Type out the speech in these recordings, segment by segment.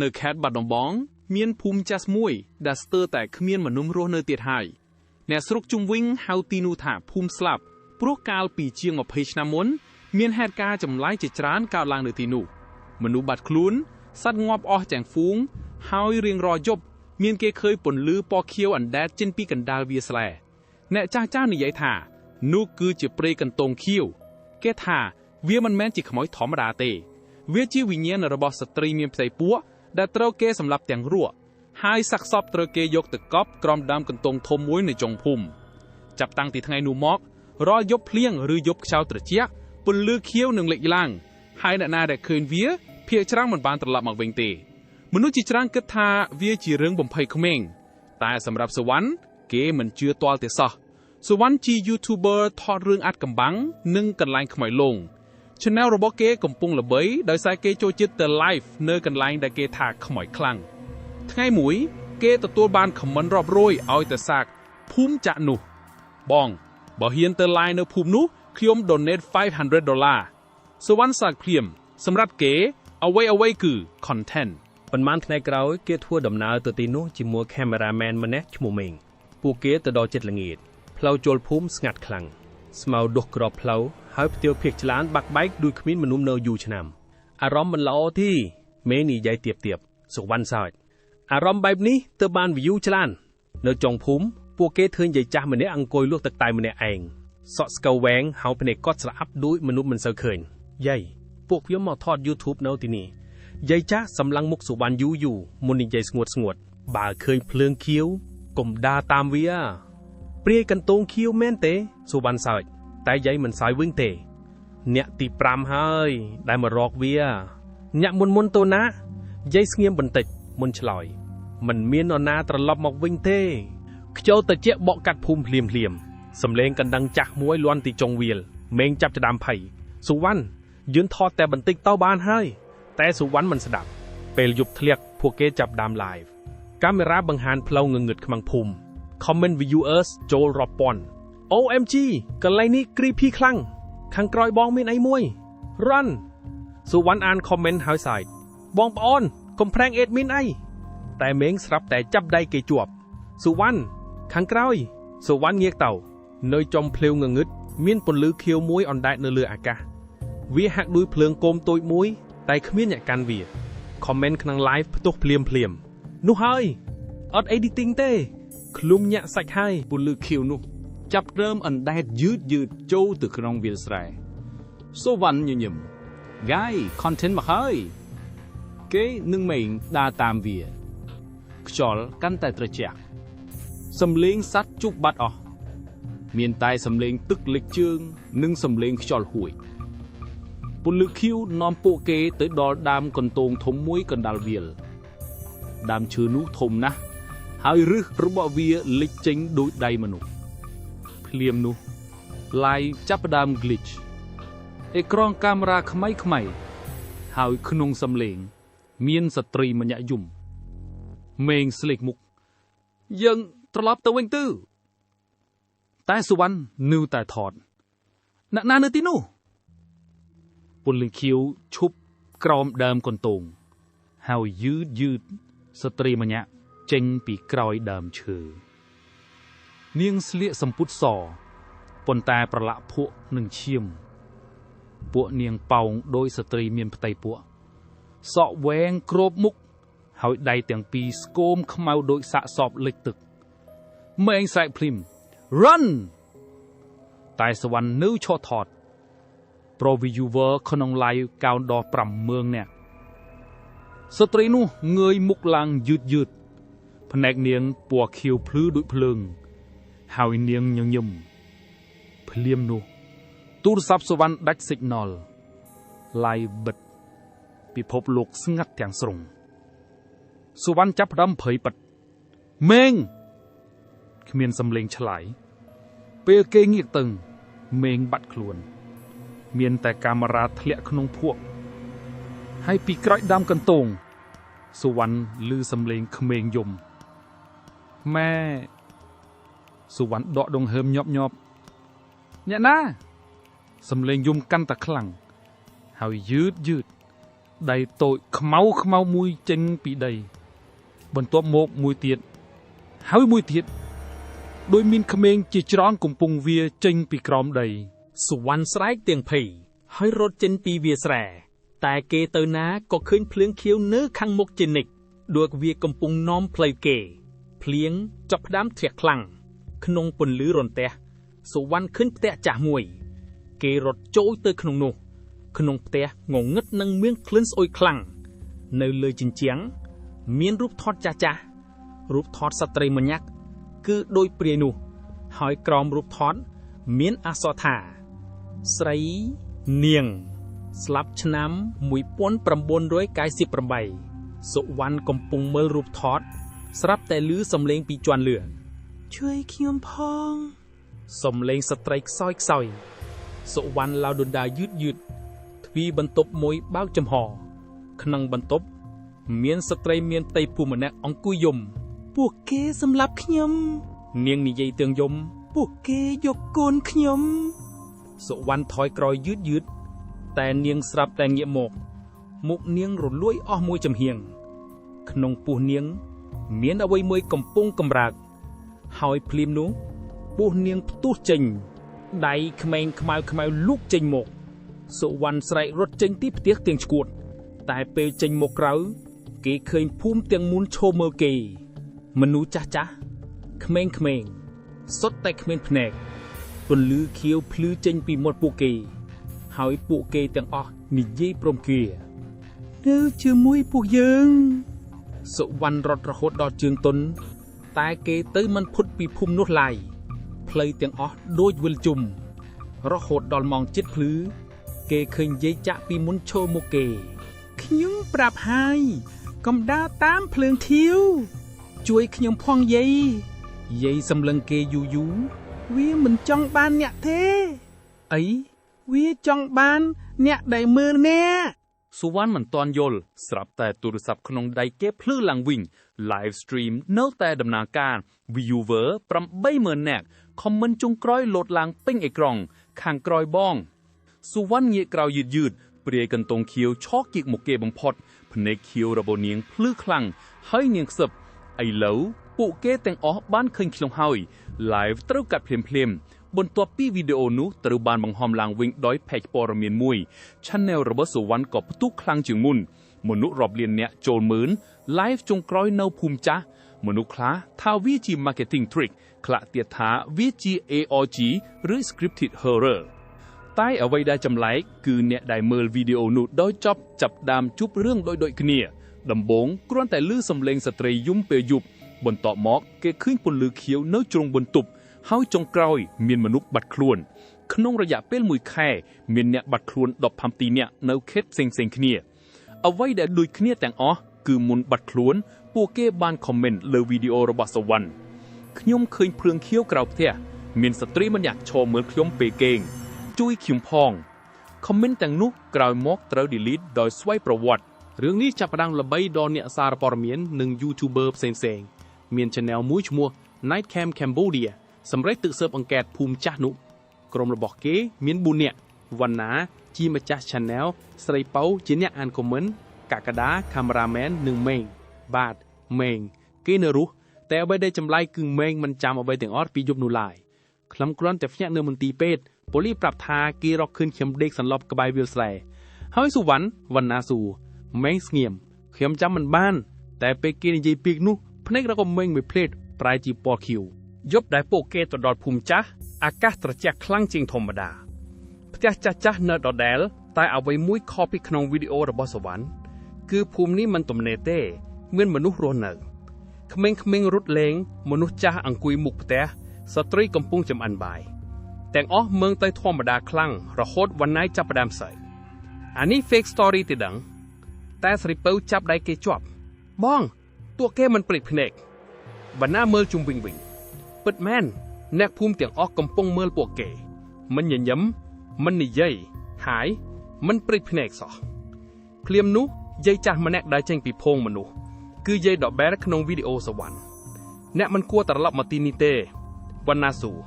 នៅខេត្តបាត់ដំបងមានភូមិចាស់មួយដែលស្ទើរតែគ្មានមនុស្ករស់នៅទៀតហើយអ្នកស្រុកជុំវិញហៅទីនោះថាភូមិស្លាប់ព្រោះកាលពីជាង20ឆ្នាំមុនមានហេតុការណ៍ចម្លែកជាច្រើនកើតឡើងនៅទីនោះមនុស្សបាត់ខ្លួនសត្វងាប់អស់ទាំងហ្វូងហើយរៀងរាល់យប់មានគេឃើញពន្លឺពណ៌ខៀវអណ្ដែតចេញពីកណ្ដាលវាស្លែអ្នកចាស់និយាយថានោះគឺជាព្រៃកន្ទងខៀវគេថាវាមិនមែនជាខ្មោចធម្មតាទេវាជាវិញ្ញាណរបស់ស្ត្រីមានផ្ទៃពោះដែលត្រូវគេសម្លាប់ទាំងរស់ហើយសាកសពត្រូវគេយកទៅកប់ក្រោមដើមកន្ទងធំមួយនៅចុងភូមិចាប់តាំងពីថ្ងៃនោះមករាល់យប់ភ្លៀងឬយប់ខ្យល់ត្រជាក់ពន្លឺខៀវនឹងលេចឡើងហើយអ្នកណាដែលឃើញវាភាគច្រើនមិនបានត្រឡប់មកវិញទេមនុស្សជាច្រើនគិតថាវាជារឿងបំភ័យក្មេងតែសម្រាប់សុវណ្ណគេមិនជឿទាល់ទេសោះសុវណ្ណជា YouTuber ថតរឿងអាត់កំបាំងនិងកន្លែងខ្មោចលង Channel របស់គេកំពុងល្បីដោយសារគេចូលចិត្តទៅ live នៅកន្លែងដែលគេថាខ្មោចខ្លាំងថ្ងៃមួយគេទទួលបាន comment រាប់រយឲ្យទៅសាកភូមិចាក់នោះបងបើហ៊ានទៅ live នៅភូមិនោះខ្ញុំ donate $500 សុវណ្ណសាកភ្លាមសម្រាប់គេអ្វីគឺ content ប៉ុន្មានថ្ងៃក្រោយគេធ្វើដំណើរទៅទីនោះជាមួយ cameraman ម្នាក់ឈ្មោះមេងពួកគេទៅដល់ចិត្តល្ងាចផ្លូវចូលភូមិស្ងាត់ខ្លាំងស្មៅដុះក្របផ្លូវហើយផ្ទាវភៀកច្លានបាក់បែកដូចគ្មានមនុស្សនៅយូរឆ្នាំអារម្មណ៍មិនល្អទេមេងនិយាយទៀបសុវណ្ណសើចអារម្មណ៍បែបនេះទើបបាន view ច្លាននៅចុងភូមិពួកគេឃើញយាយចាស់ម្នាក់អង្គុយលក់ទឹកតែម្នាក់ឯងសក់ស្កៅវែងហើយភ្នែកគាត់ស្រអាប់ដូចមនុស្សមិនសូវឃើញយាយពួកខ្ញុំមកថត YouTube នៅទីនេះយាយចាស់សម្លឹងមុខសុវណ្ណយូរមុននិយាយស្ងួតបើឃើញភ្លើងខៀវកុំដើរតាមវាព្រាយកន្ទងខៀវមែនទេសុវណ្ណសើចតែយាយមិនសើចវិញទេអ្នកទី5ហើយដែលមករកវាអ្នកមុនតូណាយាយស្ងៀមបន្តិចមុនឆ្លើយមិនមាននរណាត្រឡប់មកវិញទេខ្ជិលតិចបកកាត់ភូមិភ្លាមសំឡេងកណ្ដឹងចាស់មួយលាន់ទីចុងវាលមេងចាប់ច្ដាំភ័យសុវណ្ណយឺនថតតែបន្តិចទៅបានហើយតែសុវណ្ណមិនស្ដាប់ពេលយប់ធ្លាក់ពួកគេចាប់ដើម live កាមេរ៉ាបង្ហាញផ្លូវងងឹតខ្មាំងភូមិ comment viewers ចូលរាប់ពាន់ OMG កន្លែងនេះ creepy ខ្លាំងខាងក្រោយបងមានអីមួយ Run សុវណ្ណអាន comment ហើយសើចបងប្អូនកុំ prank admin អីតែមេងស្រាប់តែចាប់ដៃគេជាប់សុវណ្ណខាងក្រោយសុវណ្ណងាកទៅនៅចំភ្លាវងងឹតមានពន្លឺខៀវមួយអណ្ដែតនៅលើអាកាសវាហាក់ដូចភ្លើងគោមតូចមួយតែគ្មានអ្នកកាន់វា comment ក្នុង live ផ្ទុះភ្លាមនោះហើយអត់ editing ទេឃ្លុំញាក់សាច់ហើយពន្លឺខៀវនោះចាប់ដើមអណ្ដែតយឺតចូលទៅក្នុងវាលស្រែសុវណ្ណញញឹម Guy content មកហើយគេនឹងមេងដើរតាមវាខ្យល់កាន់តែត្រជាក់សំឡេងសត្វជប់បាត់អស់មានតែសំឡេងទឹកលិចជើងនិងសំឡេងខ្យល់ហួយពន្លឺខៀវនាំពួកគេទៅដល់ដើមកន្ទងធំមួយកណ្ដាលវាលដើមឈើនោះធំណាស់ហើយឫសរបស់វាលិចចេញដូចដៃមនុស្សភ្លាមនោះ live ចាប់ផ្ដើម glitch អេក្រង់កាមេរ៉ាខ្មៃហើយក្នុងសំឡេងមានស្ត្រីម្នាក់យំមេងស្លេកមុខយើងត្រឡប់ទៅវិញទៅតែសុវណ្ណនៅតែថតអ្នកណានៅទីនោះពន្លឺខៀវឈប់ក្រោមដើមកន្ទងហើយយឺតស្ត្រីម្នាក់ចេញពីក្រោយដើមឈើនាងស្លៀកសម្ពុតសប៉ុន្តែប្រឡាក់ភក់នឹងឈាមពួកនាងប៉ោងដោយស្ត្រីមានផ្ទៃពួកសក់វែងគ្របមុខហើយដៃទាំងពីរស្គមខ្មៅដូចសាកសពលិចទឹកមេងស្រែកភ្លាម Run តែសុវណ្ណនៅឈរថត Pro viewer ក្នុង live កោនដល់ 50000 នាក់ស្ត្រីនោះងើយមុខឡើងយឺតភ្នែកនាងពណ៌ខៀវភ្លឺដូចភ្លើងហើយនាងញញឹមភ្លាមនោះទូរស័ព្ទសុវណ្ណដាច់ signal live បិទពិភពលោកស្ងាត់ទាំងស្រុងសុវណ្ណចាប់ផ្ដើមភ័យពិតមេងគ្មានសំឡេងឆ្លើយពេលគេងាកទៅមេងបាត់ខ្លួនមានតែកាមេរ៉ាធ្លាក់ក្នុងភក់ហើយពីក្រោយដើមកន្ទងសុវណ្ណឮសំឡេងក្មេងយំម៉ែសុវណ្ណដកដង្ហើមញាប់អ្នកណាសំឡេងយំកាន់តែខ្លាំងហើយយឺត ដៃតូចខ្មៅមួយចេញពីដីបន្ទាប់មកមួយទៀតហើយមួយទៀតដោយមានក្មេងជាច្រើនកំពុងវាចេញពីក្រោមដីសុវណ្ណស្រែកទាំងភ័យហើយរត់ចេញពីវាស្រែតែគេទៅណាក៏ឃើញភ្លៀងខៀវនៅខាងមុខជានិច្ចដូចវាកំពុងនាំផ្លូវគេភ្លៀងចាប់ផ្ដើមធ្លាក់ខ្លាំងក្នុងពន្លឺរន្ទះសុវណ្ណឃើញផ្ទះចាស់មួយគេរត់ចូលទៅក្នុងនោះក្នុងផ្ទះងងឹតនឹងមានក្លិនស្អុយខ្លាំងនៅលើជញ្ជាំងមានរូបថតចាស់រូបថតស្ត្រីម្នាក់គឺដូចព្រាយនោះហើយក្រោមរូបថតមានអក្សរថាស្រីនាងស្លាប់ឆ្នាំ1998សុវណ្ណកំពុងមើលរូបថតស្រាប់តែឮសំឡេងពីជាន់លើជួយខ្ញុំផងសំឡេងស្ត្រីខ្សោយសុវណ្ណឡៅដុនដាយឺតទ្វារបន្ទប់មួយបើកចំហក្នុងបន្ទប់មានស្ត្រីមានផ្ទៃពោះម្នាក់អង្គុយយំពួកគេសម្លាប់ខ្ញុំនាងនិយាយទាំងយំពួកគេយកកូនខ្ញុំសុវណ្ណថយក្រោយយឺតតែនាងស្រាប់តែងាកមកមុខនាងរលួយអស់មួយចំហៀងក្នុងពោះនាងមានអ្វីមួយកំពុងកម្រើកហើយភ្លាមនោះពោះនាងផ្ទុះចេញដៃក្មេងខ្មៅលូកចេញមកសុវណ្ណស្រែករត់ចេញពីផ្ទះទាំងឆ្កួតតែពេលចេញមកក្រៅគេឃើញភូមិទាំងមូលឈរមើលគេមនុស្សចាស់ក្មេងសុទ្ធតែគ្មានភ្នែកពន្លឺខៀវភ្លឺចេញពីមាត់ពួកគេហើយពួកគេទាំងអស់និយាយព្រមគ្រានៅជាមួយពួកយើងសុវណ្ណរត់រហូតដល់ជើងទន់តែគេទៅមិនផុតពីភូមិនោះឡើយផ្លូវទាំងអស់ដូចវិលជុំរហូតដល់ម៉ោងជិតភ្លឺគេឃើញយាយចាក់ពីមុនឈរមកគេខ្ញុំប្រាប់ហើយកុំដើរតាមភ្លើងខៀវជួយខ្ញុំផងយាយសម្លឹងគេយូរវាមិនចង់បានអ្នកទេអីវាចង់បានអ្នកដែលមើលអ្នកសុវណ្ណមិនទាន់យល់ស្រាប់តែទូរស័ព្ទក្នុងដៃគេភ្លឺឡើងវិញ live stream នៅតែដំណើរការ viewer 80000 នាក់ comment ចុងក្រោយលោតឡើងពេញអេក្រង់ខាងក្រោយបងសុវណ្ណងាកក្រោយយឺតព្រាយកន្ទងខៀវឆក់គៀកមុខគេបំផុតភ្នែកខៀវរបស់នាងភ្លឺខ្លាំងហើយនាងខ្សឹបឥឡូវពួកគេទាំងអស់បានឃើញខ្ញុំហើយ live ត្រូវកាត់ភ្លាមបន្ទាប់ពីវីដេអូនោះត្រូវបានបង្ហោះឡើងវិញដោយផេកព័ត៌មានមួយ Channel របស់សុវណ្ណក៏ផ្ទុះខ្លាំងជាងមុនមនុស្សរាប់លានអ្នកចូលមើល live ចុងក្រោយនៅភូមិចាស់មនុស្សខ្លះថាវាជា marketing trick ខ្លះទៀតថាវាជា ARG ឬ scripted horror តែអ្វីដែលចម្លែកគឺអ្នកដែលមើលវីដេអូនោះដោយចាប់ដើមជួបរឿងដូចគ្នាដំបូងគ្រាន់តែឮសំឡេងស្ត្រីយំពេលយប់បន្ទាប់មកគេឃើញពន្លឺខៀវនៅជ្រុងបន្ទប់ហើយចុងក្រោយមានមនុស្សបាត់ខ្លួនក្នុងរយៈពេល1ខែមានអ្នកបាត់ខ្លួន17នាក់នៅខេត្តផ្សេងគ្នាអ្វីដែលដូចគ្នាទាំងអស់គឺមុនបាត់ខ្លួនពួកគេបានខមមិនលើវីដេអូរបស់សុវណ្ណខ្ញុំឃើញភ្លើងខៀវក្រៅផ្ទះមានស្ត្រីម្នាក់ឈរមើលខ្ញុំពេលគេងជួយខ្ញុំផងខមមិនទាំងនោះក្រោយមកត្រូវ delete ដោយស្វ័យប្រវត្តិរឿងនេះចាប់ផ្ដើមល្បីដល់អ្នកសារព័ត៌មាននិង YouTuber ផ្សេងមាន channel មួយឈ្មោះ Night Cam Cambodia សម្រាប់ទឹកស៊ើបអង្កេតភូមិចាស់នោះក្រុមរបស់គេមាន4នាក់វណ្ណាជាម្ចាស់ Channel ស្រីប៉ៅជាអ្នកអាន comment កាកដា Cameraman និងមេងបាទមេងគេនៅរស់តែអ្វីដែលចម្លែកគឺមេងមិនចាំអ្វីទាំងអស់ពីយប់នោះឡើយខ្លឹមគ្រាន់តែភ្ញាក់នៅមន្ទីរពេទ្យប៉ូលីសប្រាប់ថាគេរកឃើញខ្ញុំដេកសន្លប់ក្បែរវាលស្រែហើយសុវណ្ណវណ្ណាសួរមេងស្ងៀមខ្ញុំចាំមិនបានតែពេលគេនិយាយពីនោះភ្នែករបស់មេងមួយភ្លេតប្រែជាពណ៌ខៀវយប់ដែលពួកគេទៅដល់ភូមិចាស់អាកាសត្រជាក់ខ្លាំងជាងធម្មតាផ្ទះចាស់នៅដដែលតែអ្វីមួយខុសពីក្នុងវីដេអូរបស់សុវណ្ណគឺភូមិនេះមិនទំនេរទេមានមនុស្សរស់នៅក្មេងរត់លេងមនុស្សចាស់អង្គុយមុខផ្ទះស្ត្រីកំពុងចម្អិនបាយទាំងអស់មើងទៅធម្មតាខ្លាំងរហូតវណ្ណៃចាប់ផ្ដើមសើចអានេះ fake story ទេដឹងតែស្រីពៅចាប់ដៃគេជាប់បងពួកគេមិនព្រិចភ្នែកវណ្ណាមើលជុំវិញពិតមែនអ្នកភូមិទាំងអស់កំពុងមើលពួកគេមិនញញឹមមិននិយាយហើយមិនព្រិចភ្នែកសោះភ្លាមនោះយាយចាស់ម្នាក់ដើរចេញពីភងមនុស្សគឺយាយដបែលក្នុងវីដេអូសវណ្ណអ្នកមិនគួរត្រឡប់មកទីនេះទេវណ្ណាសួរ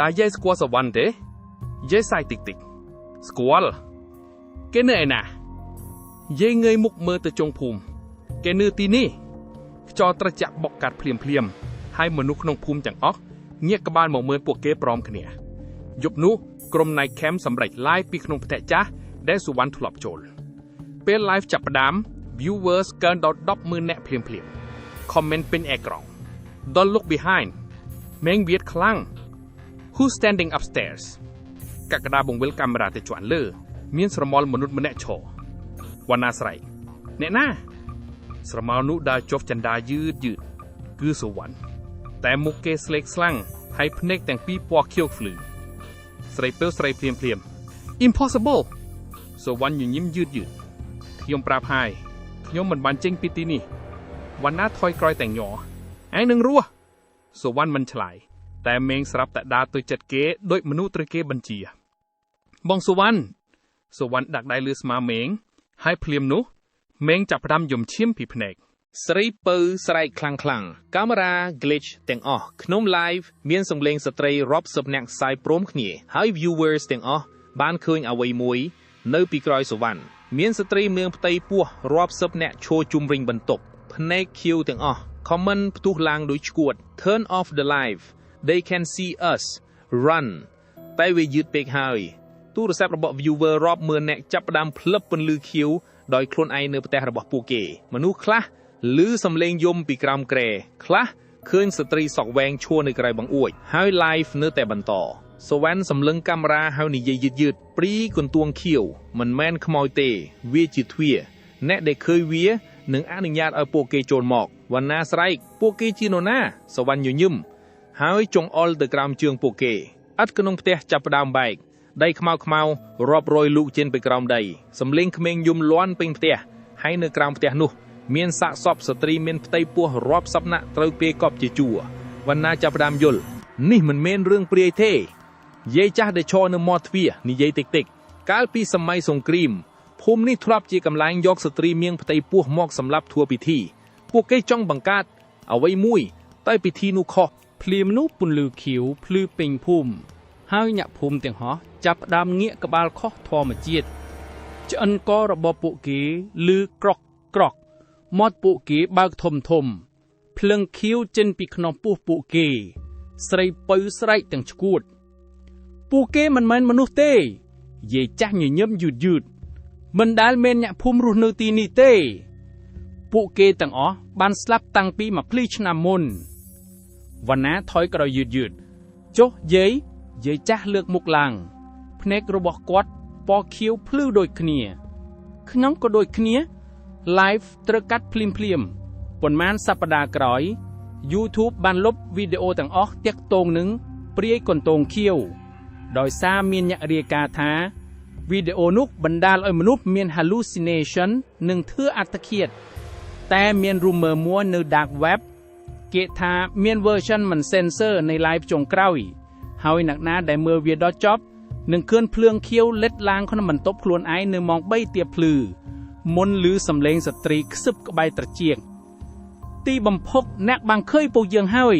តើយាយស្គាល់សវណ្ណទេយាយសាយតិចស្គាល់គេនៅឯណា យេងើយមុខមើលទៅចុងភូមិគេនៅទីនេះខ្យល់ត្រជាក់បក់កាត់ភ្លាមហើយមនុស្សក្នុងភូមិទាំងអស់ងាកក្បាលមកមើលពួកគេព្រមគ្នាយប់នោះក្រុម Night Camp សម្រេច live ពីក្នុងផ្ទះចាស់ដែលសុវណ្ណធ្លាប់ចូលពេល live ចាប់ផ្ដើម viewers កើនដល់ 10,000 នាក់ភ្លាមcomment ពេញអេក្រង់ Don't look behind មេងវៀតខ្លាំង Who's standing upstairs កក្កដាបង្វិលកាមេរ៉ាទៅជាន់លើមានស្រមោលមនុស្សម្នាក់ឈរវណ្ណាស្រ័យអ្នកណាស្រមោលនោះដើរចុះចន្ទាយឺតគឺសុវណ្ណតែមុខគេស្លេកស្លាំងហើយភ្នែកទាំងពីរពណ៌ខៀវភ្លឺស្រីពើស្រីភ្លាម Impossible សុវណ្ណញញឹមយឺតខ្ញុំប្រាប់ហើយខ្ញុំមិនបានចេញពីទីនេះវណ្ណាថយក្រោយតែញ័រឯងនឹងរស់សុវណ្ណមិនឆ្លើយតែមេងស្រាប់តែដើរទៅចិត្តគេដូចមនុស្សត្រូវគេបញ្ជាបងសុវណ្ណដាក់ដៃលើស្មាមេងហើយភ្លាមនោះមេងចាប់ផ្ដើមយំឈាមពីភ្នែកស្រីពៅស្រែកខ្លាំងកាមេរ៉ា glitch ទាំងអស់ក្នុង live មានសំឡេងស្ត្រីរាប់សិបនាក់ផ្សាយព្រមគ្នាហើយ viewers ទាំងអស់បានឃើញអ្វីមួយនៅពីក្រោយសុវណ្ណមានស្ត្រីមៀងផ្ទៃពោះរាប់សិបនាក់ឈរជុំវិញបន្ទប់ភ្នែកខៀវទាំងអស់ comment ផ្ទុះឡើងដូចឈួត turn off the live they can see us run តែវាយឺតពេកហើយទូរស័ព្ទរបស់ viewer រាប់ម៉ឺននាក់ចាប់ផ្ដើមភ្លឹបពន្លឺខៀវដោយខ្លួនឯងនៅផ្ទះរបស់ពួកគេមនុស្សខ្លះឮសំឡេងយំពីក្រោមគ្រែខ្លះឃើញស្ត្រីសក់វែងឈរនៅក្រៅបង្អួចហើយ live នៅតែបន្តសុវណ្ណសម្លឹងកាមេរ៉ាហើយនិយាយយឺតព្រីកន្ទួងខៀវមិនមែនខ្មោចទេវាជាទ្វារអ្នកដែលឃើញវានឹងអនុញ្ញាតឲ្យពួកគេចូលមកវណ្ណាស្រែកពួកគេជានរណាសុវណ្ណញញឹមហើយចង្អុលទៅក្រោមជើងពួកគេឥតក្នុងផ្ទះចាប់ផ្ដើមបែកដីខ្មៅរាប់រយលូកចេញពីក្រោមដីសំឡេងក្មេងយំលាន់ពេញផ្ទះហើយនៅក្រោមផ្ទះនោះមានសាកសពស្ត្រីមានផ្ទៃពោះរាប់សិបនាក់ត្រូវពេលកប់ជាជួរវណ្ណាចាប់ផ្ដើមយល់នេះមិនមែនរឿងព្រាយទេយាយចាស់ដែលឈរនៅមាត់ទ្វារនិយាយតិចកាលពីសម័យសង្គ្រាមភូមិនេះធ្លាប់ជាកន្លែងយកស្ត្រីមានផ្ទៃពោះមកសម្រាប់ធ្វើពិធីពួកគេចង់បង្កើតអ្វីមួយតែពិធីនោះខុសភ្លាមនោះពន្លឺខៀវភ្លឺពេញភូមិហើយអ្នកភូមិទាំងអស់ចាប់ផ្ដើមងាកក្បាលខុសធម្មជាតិឆ្អិនករបស់ពួកគេឮក្រកមាត់ពួកគេបើកធំភ្លឹងខៀវចេញពីក្នុងពោះពួកគេស្រីពៅស្រែកទាំងឈួតពួកគេមិនមែនមនុស្សទេយាយចាស់ញញឹមយឺតមិនដែលមានអ្នកភូមិរស់នៅទីនេះទេពួកគេទាំងអស់បានស្លាប់តាំងពី20ឆ្នាំមុនវណ្ណាថយក្រោយយឺតចុះយាយចាស់លើកមុខឡើងភ្នែករបស់គាត់ពណ៌ខៀវភ្លឺដូចគ្នាខ្ញុំក៏ដូចគ្នា live ត្រូវកាត់ភ្លាមប៉ុន្មានសប្តាហ៍ក្រោយ YouTube បានលុបវីដេអូទាំងអស់ទាក់ទងនឹងព្រាយកន្ទោងខៀវដោយសារមានអ្នករាយការណ៍ថាវីដេអូនោះបណ្ដាលឲ្យមនុស្សមាន hallucination និងធ្វើអត្តឃាតតែមាន rumor មួយនៅ dark web គេថាមាន version មិន censor នៃ live ចុងក្រោយហើយអ្នកណាដែលមើលវាដល់ចប់នឹងឃើញភ្លើងខៀវលេចឡើងក្នុងបន្ទប់ខ្លួនឯងនៅម៉ោង3ទៀបភ្លឺមុនឮសំឡេងស្ត្រីខ្សឹបក្បែរត្រចៀកទីបំផុសអ្នកបានឃើញពួកយើងហើយ